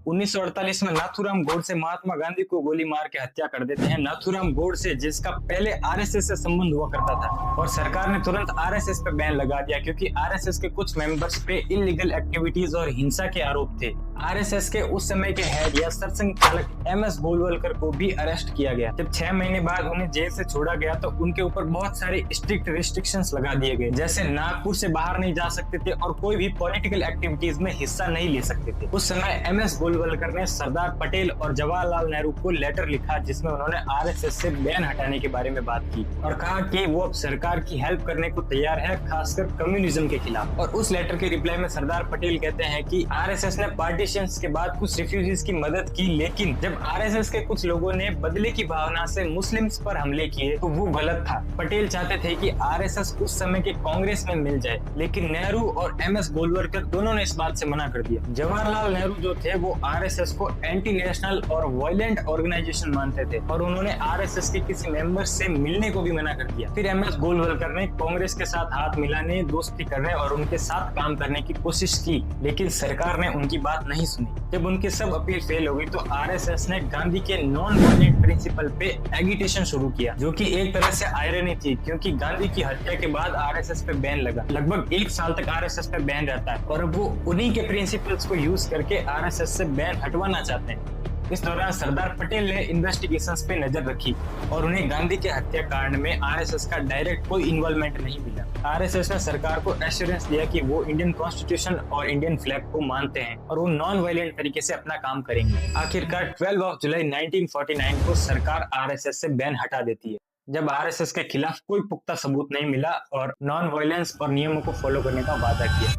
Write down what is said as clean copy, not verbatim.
1948 में नाथूराम गोडसे महात्मा गांधी को गोली मार के हत्या कर देते हैं। नाथूराम गोडसे जिसका पहले आरएसएस से संबंध हुआ करता था और सरकार ने तुरंत आरएसएस पे बैन लगा दिया क्योंकि आरएसएस के कुछ मेंबर्स पे इलीगल एक्टिविटीज और हिंसा के आरोप थे। आरएसएस के उस समय के हेड या सरसंघ चालक एमएस गोलवलकर को भी अरेस्ट किया गया। जब 6 महीने बाद उन्हें जेल से छोड़ा गया तो उनके ऊपर बहुत सारे स्ट्रिक्ट रिस्ट्रिक्शंस लगा दिए गए, जैसे नागपुर से बाहर नहीं जा सकते थे और कोई भी पॉलिटिकल एक्टिविटीज में हिस्सा नहीं ले सकते थे। उस समय एमएस गोलवलकर ने सरदार पटेल और जवाहरलाल नेहरू को लेटर लिखा जिसमें उन्होंने आरएसएस से बैन हटाने के बारे में बात की और कहा कि वो अब सरकार की हेल्प करने को तैयार है, खासकर कम्युनिज्म के खिलाफ। और उस लेटर के रिप्लाई में सरदार पटेल कहते हैं कि आरएसएस ने पार्टीशंस के बाद कुछ रिफ्यूजीज की मदद की, लेकिन जब आरएसएस के कुछ लोगों ने बदले की भावना से मुस्लिम्स पर हमले किए तो वो गलत था। पटेल चाहते थे कि आरएसएस उस समय के कांग्रेस में मिल जाए, लेकिन नेहरू और एमएस गोलवलकर दोनों ने इस बात से मना कर दिया। जवाहरलाल नेहरू जो थे वो आरएसएस को एंटी नेशनल और वायलेंट ऑर्गेनाइजेशन मानते थे और उन्होंने आरएसएस के किसी मेंबर से मिलने को भी मना कर दिया। फिर एमएस गोलवलकर ने कांग्रेस के साथ हाथ मिलाने, दोस्ती करने और उनके साथ काम करने की कोशिश की, लेकिन सरकार ने उनकी बात नहीं सुनी। जब उनकी सब अपील फेल हो गई तो आरएसएस ने गांधी के नॉन वायलेंट प्रिंसिपल पे एगिटेशन शुरू किया, जो कि एक तरह से आयरनी थी क्योंकि गांधी की हत्या के बाद आरएसएस पे बैन लगा। लगभग 1 साल तक आरएसएस पे बैन रहता है और अब वो उन्हीं के प्रिंसिपल्स को यूज करके आरएसएस से बैन हटवाना चाहते हैं। इस दौरान सरदार पटेल ने इन्वेस्टिगेशंस पे नजर रखी और उन्हें गांधी के हत्याकांड में आरएसएस का डायरेक्ट कोई इन्वॉल्वमेंट नहीं मिला। आरएसएस ने सरकार को एश्योरेंस दिया कि वो इंडियन कॉन्स्टिट्यूशन और इंडियन फ्लैग को मानते हैं और वो नॉन वायलेंट तरीके से अपना काम करेंगे। आखिरकार 12 जुलाई 1949 को सरकार आरएसएस से बैन हटा देती है, जब आरएसएस के खिलाफ कोई पुख्ता सबूत नहीं मिला और नॉन वायलेंस और नियमों को फॉलो करने का वादा किया।